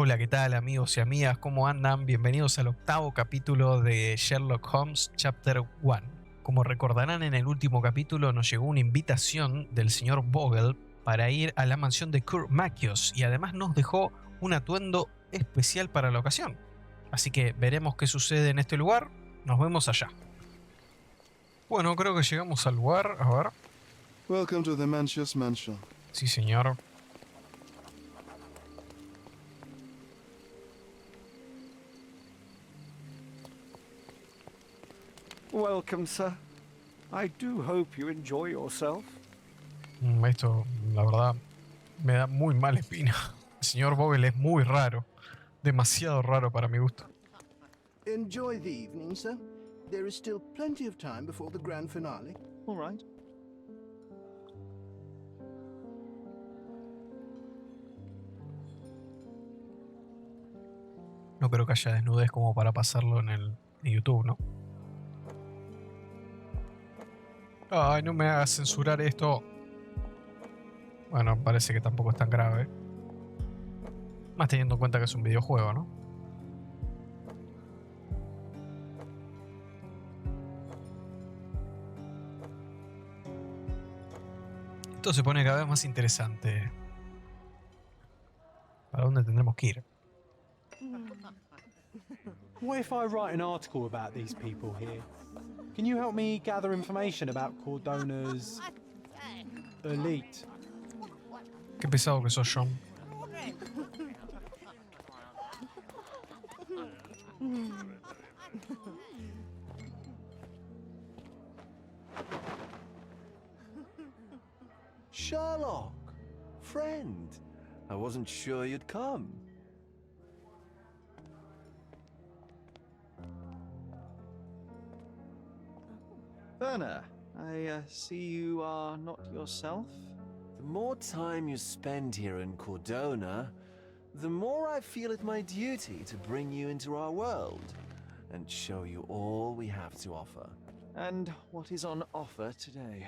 Hola, ¿qué tal amigos y amigas? ¿Cómo andan? Bienvenidos al octavo capítulo de Sherlock Holmes, Chapter 1. Como recordarán, en el último capítulo nos llegó una invitación del señor Vogel para ir a la mansión de Kurt Macios y además nos dejó un atuendo especial para la ocasión. Así que veremos qué sucede en este lugar. Nos vemos allá. Bueno, creo que llegamos al lugar. A ver. Welcome to the Mansios Mansion. Sí, señor. Welcome, sir. I do hope you enjoy yourself. Esto, la verdad, me da muy mala espina. El señor Vogel es muy raro. Demasiado raro para mi gusto. Enjoy the evening, sir. There is still plenty of time before the grand finale. All right. No creo que haya desnudez como para pasarlo en YouTube, ¿no? Ay, no me hagas censurar esto. Bueno, parece que tampoco es tan grave. Más teniendo en cuenta que es un videojuego, ¿no? Esto se pone cada vez más interesante. ¿Para dónde tendremos que ir? What if I write an article about these people here? Can you help me gather information about Cordona's elite? Qué pesado que sos, John. Sherlock, friend, I wasn't sure you'd come. Werner, I see you are not yourself. The more time you spend here in Cordona, the more I feel it my duty to bring you into our world and show you all we have to offer. And what is on offer today?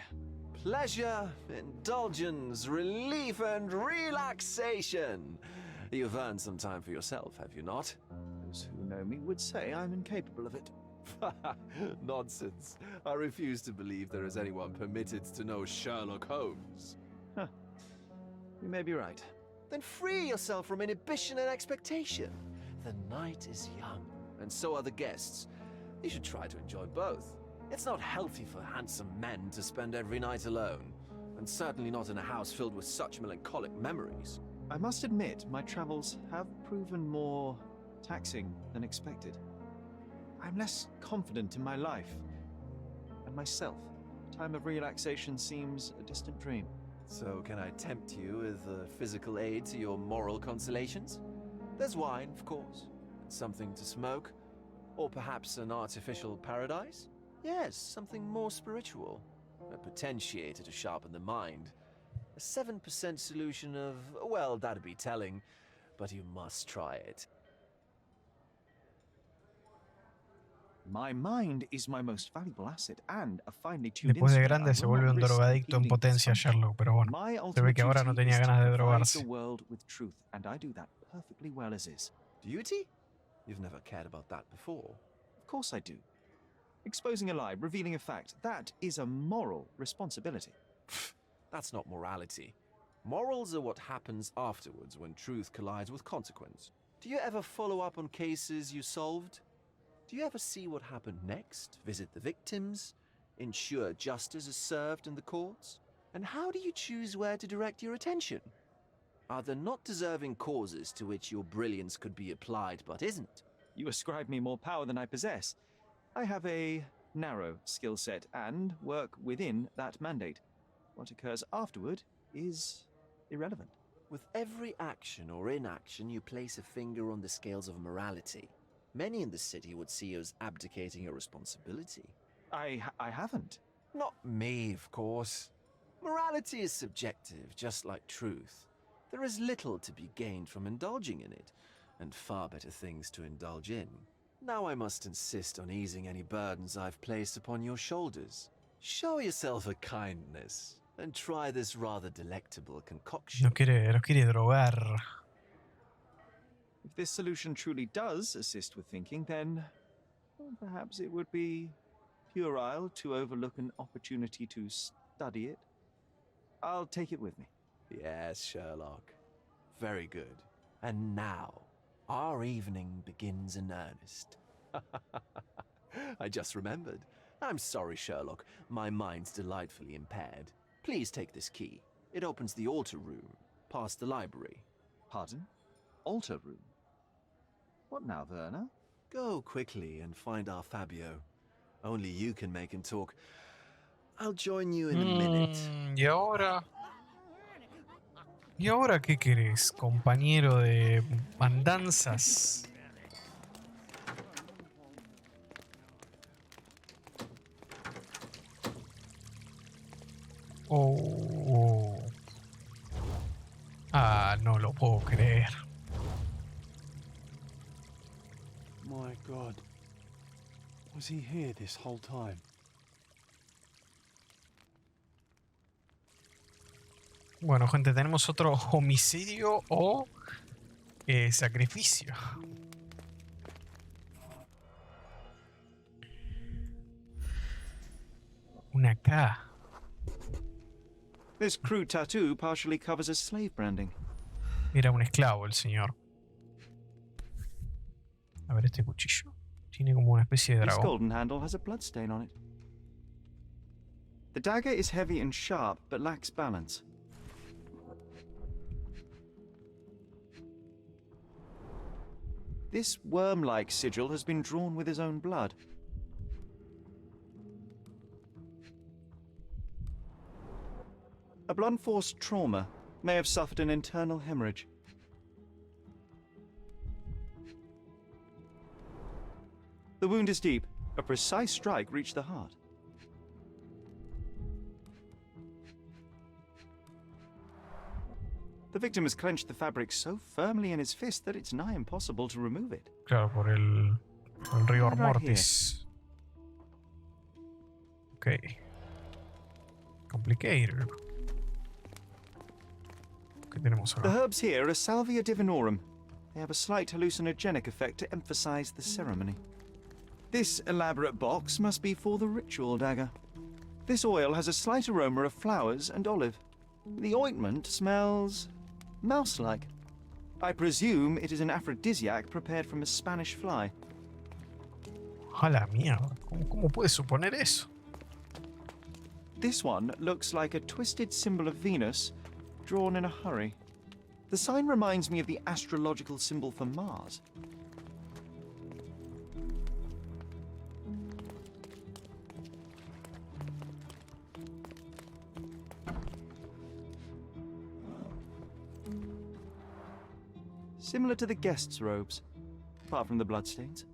Pleasure, indulgence, relief, and relaxation. You've earned some time for yourself, have you not? Those who know me would say I'm incapable of it. Nonsense. I refuse to believe there is anyone permitted to know Sherlock Holmes. Huh. You may be right. Then free yourself from inhibition and expectation. The night is young, and so are the guests. You should try to enjoy both. It's not healthy for handsome men to spend every night alone, and certainly not in a house filled with such melancholic memories. I must admit, my travels have proven more taxing than expected. I'm less confident in my life and myself. Time of relaxation seems a distant dream. So can I tempt you with a physical aid to your moral consolations? There's wine, of course, and something to smoke, or perhaps an artificial paradise? Yes, something more spiritual, a potentiator to sharpen the mind. A 7% solution of, well, that'd be telling, but you must try it. My mind is my most valuable asset and a finely tuned Después de instrument grande I se will vuelve not un risk drogadicto en impeding potencia, its function. Sherlock, pero bueno, My se ve ultimate que ahora no duty tenía is to ganas de provide drogarse. the world with truth, and I do that perfectly well as is. Duty? You've never cared about that before. Of course I do. Exposing a lie, revealing a fact, that is a moral responsibility. That's not morality. Morals are what happens afterwards when truth collides with consequence. Do you ever follow up on cases you solved? Do you ever see what happened next, visit the victims, ensure justice is served in the courts? And how do you choose where to direct your attention? Are there not deserving causes to which your brilliance could be applied but isn't? You ascribe me more power than I possess. I have a narrow skill set and work within that mandate. What occurs afterward is irrelevant. With every action or inaction, you place a finger on the scales of morality. Many in the city would see you as abdicating your responsibility. I haven't. Not me, of course. Morality is subjective, just like truth. There is little to be gained from indulging in it, and far better things to indulge in. Now I must insist on easing any burdens I've placed upon your shoulders. Show yourself a kindness, and try this rather delectable concoction. Nos quiere drogar. If this solution truly does assist with thinking, then well, perhaps it would be puerile to overlook an opportunity to study it. I'll take it with me. Yes, Sherlock. Very good. And now, our evening begins in earnest. I just remembered. I'm sorry, Sherlock. My mind's delightfully impaired. Please take this key. It opens the altar room, past the library. Pardon? Altar room? What now, Werner? Go quickly and find our Fabio. Only you can make him talk. I'll join you in a minute. ¿Y ahora? ¿Y ahora qué querés, compañero de andanzas? Oh. Ah, no lo puedo creer. My God. Was he here this whole time? Bueno, gente, tenemos otro homicidio o sacrificio. Una K. This crude tattoo partially covers a slave branding. Era un esclavo el señor. A ver este cuchillo. Tiene como una especie de This dragón. golden handle has a bloodstain on it. The dagger is heavy and sharp, but lacks balance. This worm-like sigil has been drawn with his own blood. A blunt-force trauma may have suffered an internal hemorrhage. The wound is deep. A precise strike reached the heart. The victim has clenched the fabric so firmly in his fist that it's nigh impossible to remove it. Claro, por el rigor Right mortis. Ok. Complicated. ¿Qué tenemos The ahora? herbs here are Salvia divinorum. They have a slight hallucinogenic effect to emphasize the ceremony. This elaborate box must be for the ritual dagger. This oil has a slight aroma of flowers and olive. The ointment smells mouse-like. I presume it is an aphrodisiac prepared from a Spanish fly. A la mierda. ¿Cómo puedes suponer eso? This one looks like a twisted symbol of Venus drawn in a hurry. The sign reminds me of the astrological symbol for Mars. Similar to the guests' robes, apart from the bloodstains.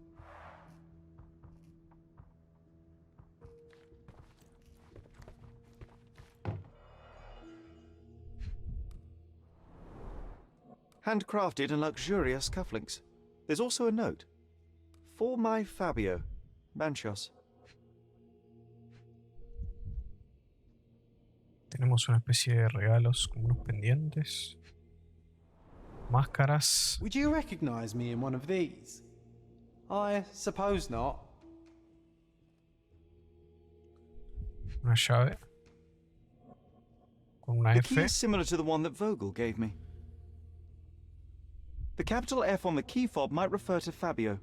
Handcrafted and luxurious cufflinks. There's also a note. For my Fabio, Manchos. Tenemos una especie de regalos, como unos pendientes. Máscaras. Would you recognize me in one of these? I suppose not. Una llave. Con una The F. key is similar to the one that Vogel gave me. The capital F on the key fob might refer to Fabio.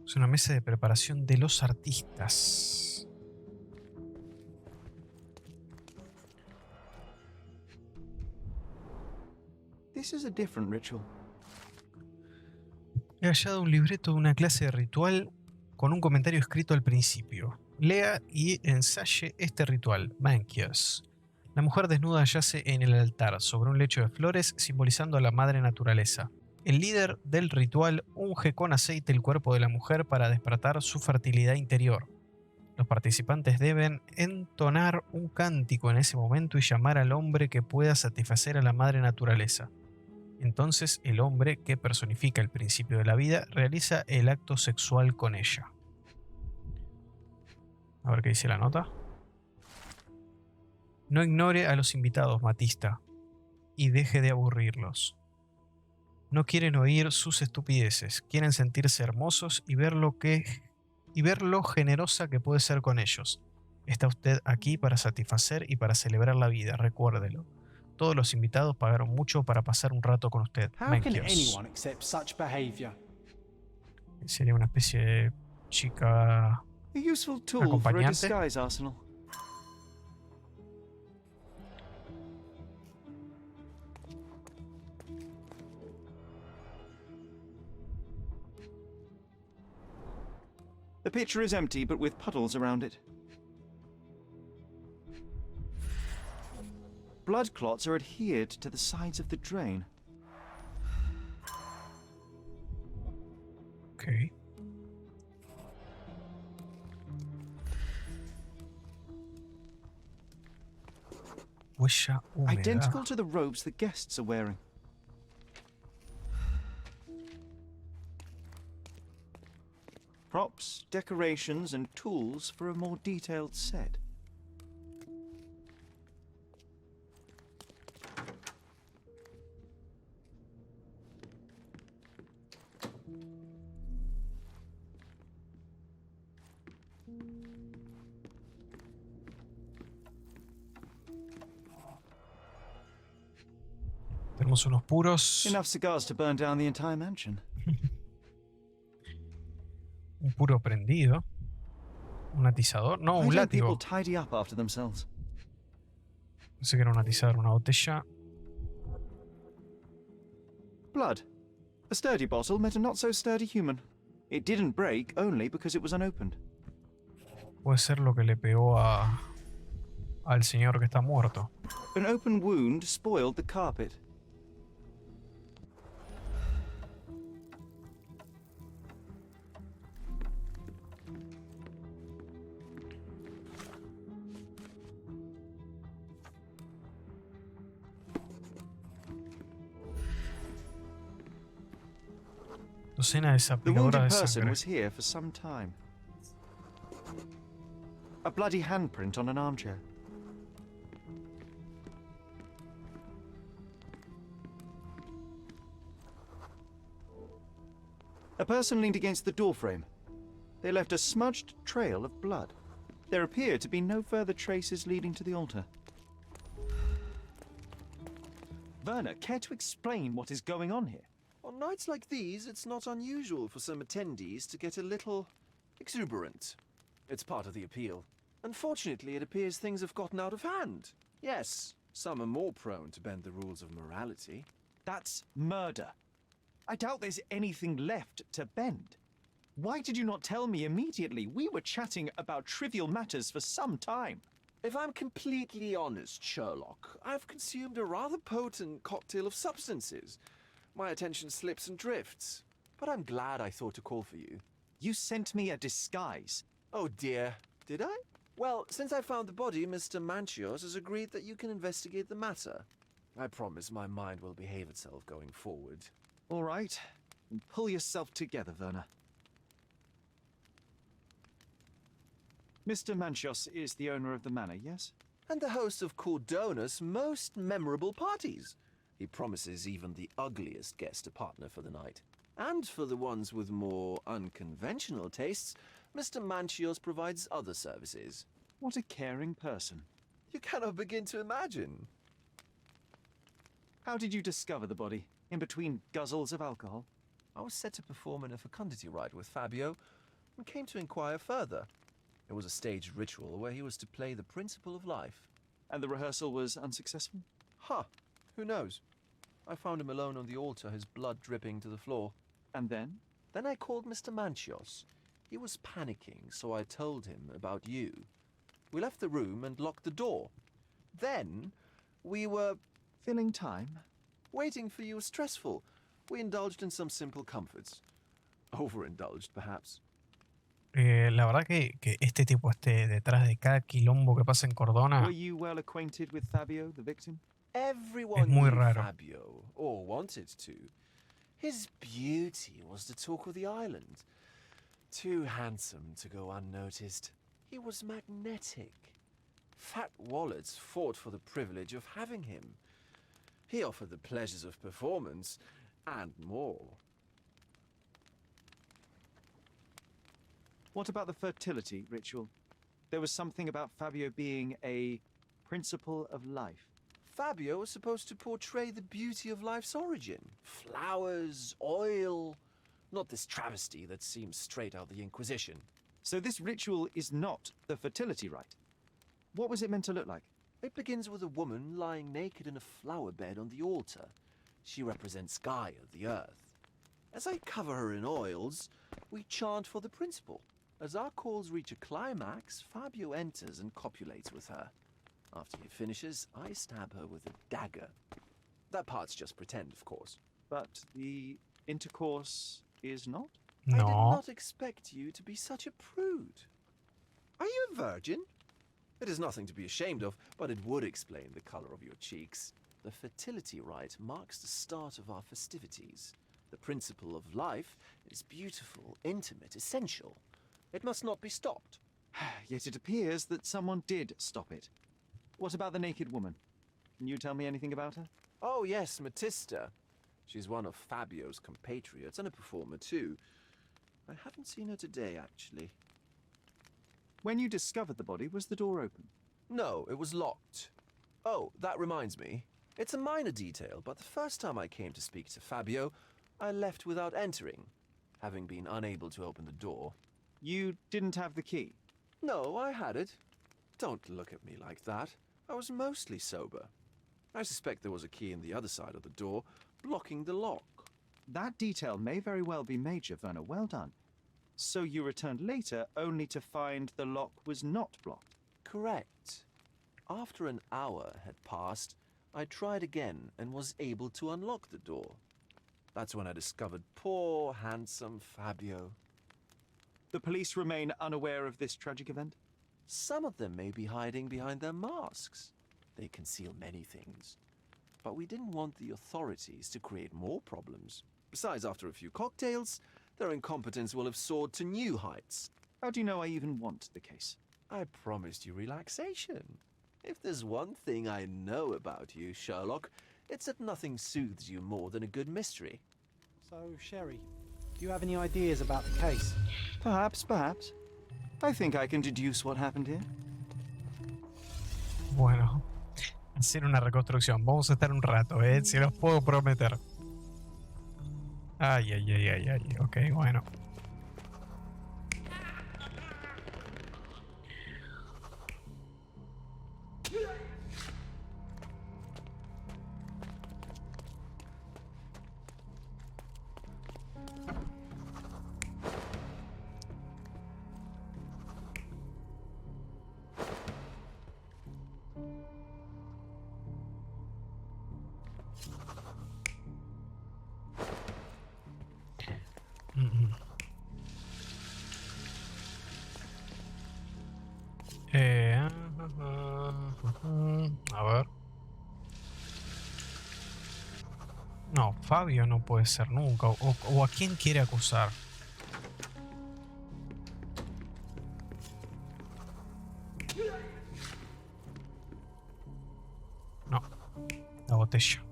Es una mesa de preparación de los artistas. This is a different ritual. He hallado un libreto de una clase de ritual con un comentario escrito al principio. Lea y ensaye este ritual, Manchios. La mujer desnuda yace en el altar sobre un lecho de flores simbolizando a la madre naturaleza. El líder del ritual unge con aceite el cuerpo de la mujer para despertar su fertilidad interior. Los participantes deben entonar un cántico en ese momento y llamar al hombre que pueda satisfacer a la madre naturaleza. Entonces el hombre, que personifica el principio de la vida, realiza el acto sexual con ella. A ver qué dice la nota. No ignore a los invitados, Matista, y deje de aburrirlos. No quieren oír sus estupideces, quieren sentirse hermosos y ver lo generosa que puede ser con ellos. Está usted aquí para satisfacer y para celebrar la vida, recuérdelo. Todos los invitados pagaron mucho para pasar un rato con usted. How can Menkios. anyone accept such behavior? Sería una especie de chica A useful tool for a acompañante. disguise arsenal. The pitcher is empty, but with puddles around it. Blood clots are adhered to the sides of the drain. Ok. Huella húmeda. Identical to the robes the guests are wearing. Props, decorations, and tools for a more detailed set. Tenemos unos puros. Enough cigars to burn down the entire mansion. Un puro prendido. Un atizador. No, Why un don't people látigo. tidy up after themselves? Pensé que era un atizador, una botella. Blood. A sturdy bottle met a not so sturdy human. It didn't break only because it was unopened. Puede ser lo que le pegó al señor que está muerto. An open wound spoiled the carpet. Docena de The salpicadoras wounded de person sangre. was here for some time. A bloody handprint on an armchair. A person leaned against the doorframe. They left a smudged trail of blood. There appear to be no further traces leading to the altar. Werner, care to explain what is going on here? On nights like these, it's not unusual for some attendees to get a little exuberant. It's part of the appeal. Unfortunately, it appears things have gotten out of hand. Yes, some are more prone to bend the rules of morality. That's murder. I doubt there's anything left to bend. Why did you not tell me immediately? We were chatting about trivial matters for some time. If I'm completely honest, Sherlock, I've consumed a rather potent cocktail of substances. My attention slips and drifts. But I'm glad I thought to call for you. You sent me a disguise. Oh dear, did I? Well, since I found the body, Mr. Manchios has agreed that you can investigate the matter. I promise my mind will behave itself going forward. All right. Pull yourself together, Werner. Mr. Manchios is the owner of the manor, yes? And the host of Cordona's most memorable parties. He promises even the ugliest guest a partner for the night. And for the ones with more unconventional tastes, Mr. Manchios provides other services. What a caring person. You cannot begin to imagine. How did you discover the body? In between guzzles of alcohol? I was set to perform in a fecundity rite with Fabio and came to inquire further. It was a staged ritual where he was to play the principle of life. And the rehearsal was unsuccessful? Huh, who knows? I found him alone on the altar, his blood dripping to the floor. And then? Then I called Mr. Manchios. He was panicking, so I told him about you. We left the room and locked the door. Then we were Filling time? waiting for you was stressful. We indulged in some simple comforts. Overindulged, perhaps. La verdad que este tipo esté detrás de cada quilombo que pasa en Cordona Were you well acquainted with Fabio, the victim? Everyone muy knew raro. Fabio, or wanted to. His beauty was the talk of the island. Too handsome to go unnoticed. He was magnetic. Fat wallets fought for the privilege of having him. He offered the pleasures of performance. and more. What about the fertility ritual? There was something about Fabio being a principle of life. Fabio was supposed to portray the beauty of life's origin. Flowers, oil, not this travesty that seems straight out of the Inquisition. So this ritual is not the fertility rite. What was it meant to look like? It begins with a woman lying naked in a flower bed on the altar. She represents Gaia, the earth. As I cover her in oils, we chant for the principle. As our calls reach a climax, Fabio enters and copulates with her. After he finishes, I stab her with a dagger. That part's just pretend, of course. But the intercourse is not? I did No. not expect you to be such a prude. Are you a virgin? It is nothing to be ashamed of, but it would explain the color of your cheeks. The fertility rite marks the start of our festivities. The principle of life is beautiful, intimate, essential. It must not be stopped. Yet it appears that someone did stop it. What about the naked woman? Can you tell me anything about her? Oh yes, Matista. She's one of Fabio's compatriots and a performer too. I haven't seen her today, actually. When you discovered the body, was the door open? No, it was locked. Oh, that reminds me. It's a minor detail, but the first time I came to speak to Fabio, I left without entering, having been unable to open the door. You didn't have the key? No, I had it. Don't look at me like that. I was mostly sober. I suspect there was a key in the other side of the door, blocking the lock. That detail may very well be major, Werner. Well done. So you returned later only to find the lock was not blocked? Correct. After an hour had passed, I tried again and was able to unlock the door. That's when I discovered poor, handsome Fabio. The police remain unaware of this tragic event? Some of them may be hiding behind their masks. They conceal many things. But we didn't want the authorities to create more problems. Besides, after a few cocktails, their incompetence will have soared to new heights. How do you know I even want the case? I promised you relaxation. If there's one thing I know about you, Sherlock, it's that nothing soothes you more than a good mystery. So, Sherry, do you have any ideas about the case? Perhaps. I think I can deduce what happened here. Bueno, hacer una reconstrucción. Vamos a estar un rato, se los puedo prometer. Ay. Ok, bueno. A ver. No, Fabio no puede ser nunca. O a quién quiere acusar. No, la botella.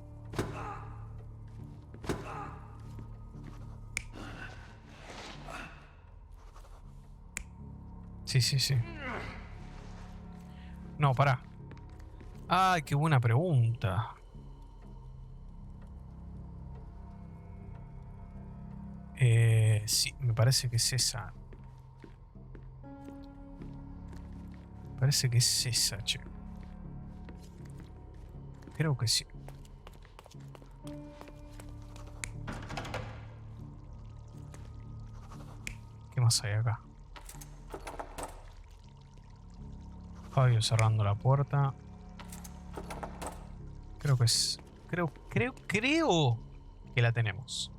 Sí. No, pará. Ay, qué buena pregunta. Sí, me parece que es esa. Parece que es esa, che. Creo que sí. ¿Qué más hay acá? Fabio cerrando la puerta. Creo que es... Creo que la tenemos.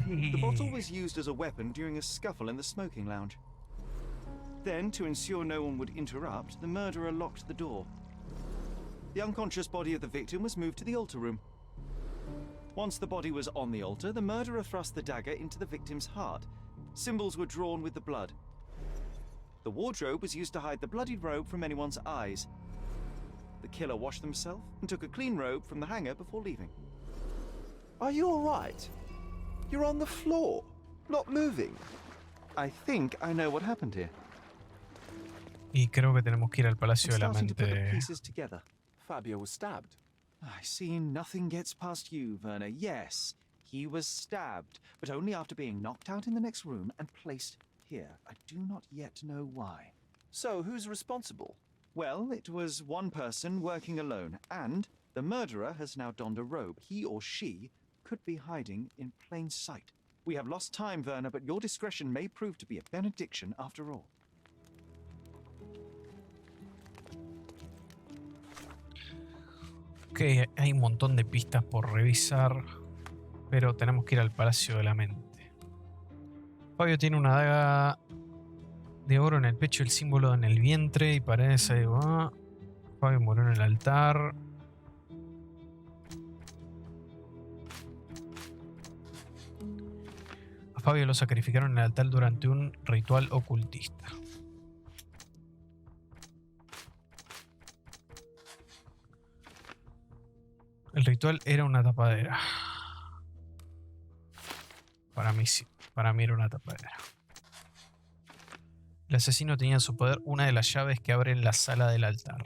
The bottle was used as a weapon during a scuffle in the smoking lounge. Then, to ensure no one would interrupt, the murderer locked the door. The unconscious body of the victim was moved to the altar room. Once the body was on the altar, the murderer thrust the dagger into the victim's heart. Symbols were drawn with the blood. The wardrobe was used to hide the bloodied robe from anyone's eyes. The killer washed himself and took a clean robe from the hanger before leaving. Are you all right? You're on the floor, not moving. I think I know what happened here. Y creo que tenemos que ir al I'm Palacio de la starting to put the Mente. pieces together. Fabio was stabbed. I see nothing gets past you, Werner. Yes, he was stabbed, but only after being knocked out in the next room and placed here. I do not yet know why. So, who's responsible? Well, it was one person working alone, and the murderer has now donned a robe. He or she could be hiding in plain sight. We have lost time, Werner, but your discretion may prove to be a benediction after all. Ok, hay un montón de pistas por revisar, pero tenemos que ir al Palacio de la Mente. Fabio tiene una daga de oro en el pecho, el símbolo en el vientre, y parece... Fabio murió en el altar. A Fabio lo sacrificaron en el altar durante un ritual ocultista. El ritual era una tapadera. Para mí sí. Para mí era una tapadera. El asesino tenía en su poder una de las llaves que abren la sala del altar.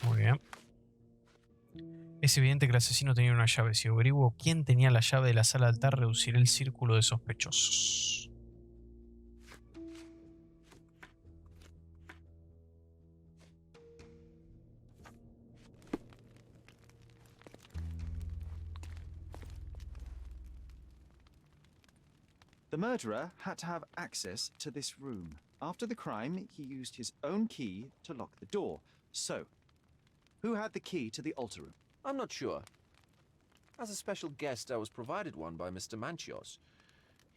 Muy bien. Es evidente que el asesino tenía una llave. Si averiguo quién tenía la llave de la sala del altar, reduciré el círculo de sospechosos. The murderer had to have access to this room. After the crime, he used his own key to lock the door. So, who had the key to the altar room? I'm not sure. As a special guest, I was provided one by Mr. Manchios.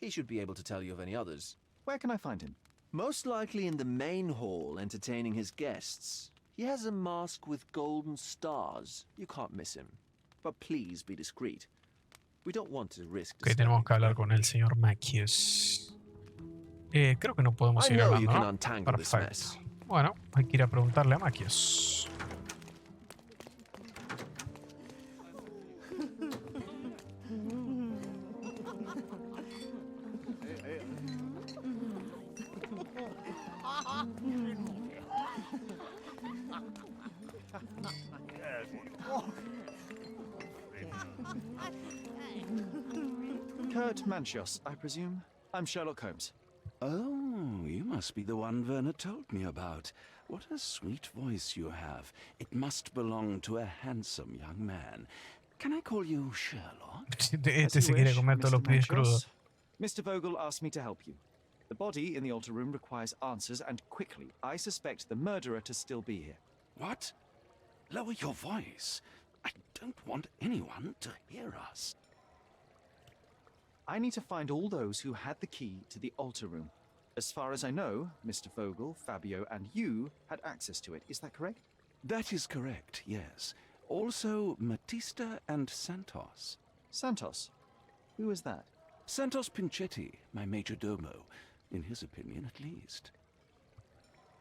He should be able to tell you of any others. Where can I find him? Most likely in the main hall, entertaining his guests. He has a mask with golden stars. You can't miss him. But please be discreet. We don't want to risk Ok, tenemos que hablar con el señor Macios. Creo que no podemos seguir hablando, ¿no? Perfecto. Bueno, hay que ir a preguntarle a Macios. Kurt Manchios, I presume. I'm Sherlock Holmes. Oh, you must be the one Werner told me about. What a sweet voice you have. It must belong to a handsome young man. Can I call you Sherlock? Este se quiere comer todos los pibes crudos. Mr. Vogel asked me to help you. The body in the altar room requires answers, and quickly. I suspect the murderer to still be here. What? Lower your voice. I don't want anyone to hear us. I need to find all those who had the key to the altar room. As far as I know, Mr. Vogel, Fabio, and you had access to it. Is that correct? That is correct, yes. Also, Matista and Santos. Santos? Who is that? Santos Pinchetti, my major domo. In his opinion, at least.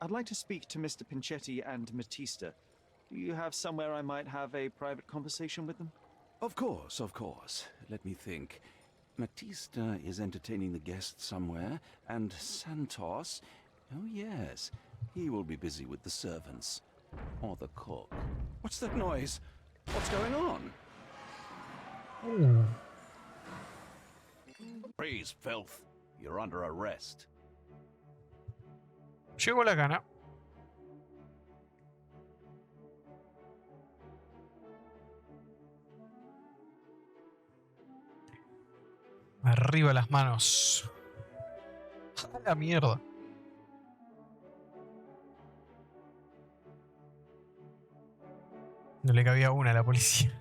I'd like to speak to Mr. Pinchetti and Matista. Do you have somewhere I might have a private conversation with them? Of course, of course. Let me think. Matista is entertaining the guests somewhere, and Santos... Oh, yes. He will be busy with the servants. Or the cook. What's that noise? What's going on? Freeze, filth. You're under arrest. Llegó la gana. Arriba las manos. ¡A la mierda! No le cabía una a la policía.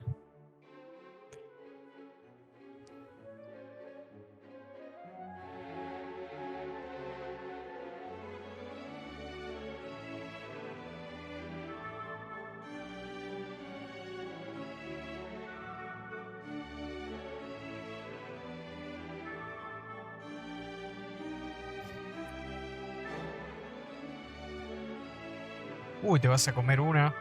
Uy, te vas a comer una.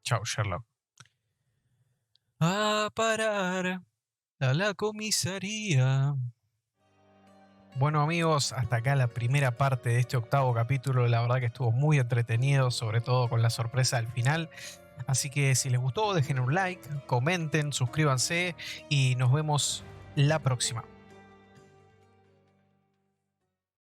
Chao, Sherlock. A parar a la comisaría. Bueno, amigos, hasta acá la primera parte de este 8º capítulo. La verdad que estuvo muy entretenido, sobre todo con la sorpresa al final. Así que si les gustó, dejen un like, comenten, suscríbanse y nos vemos la próxima.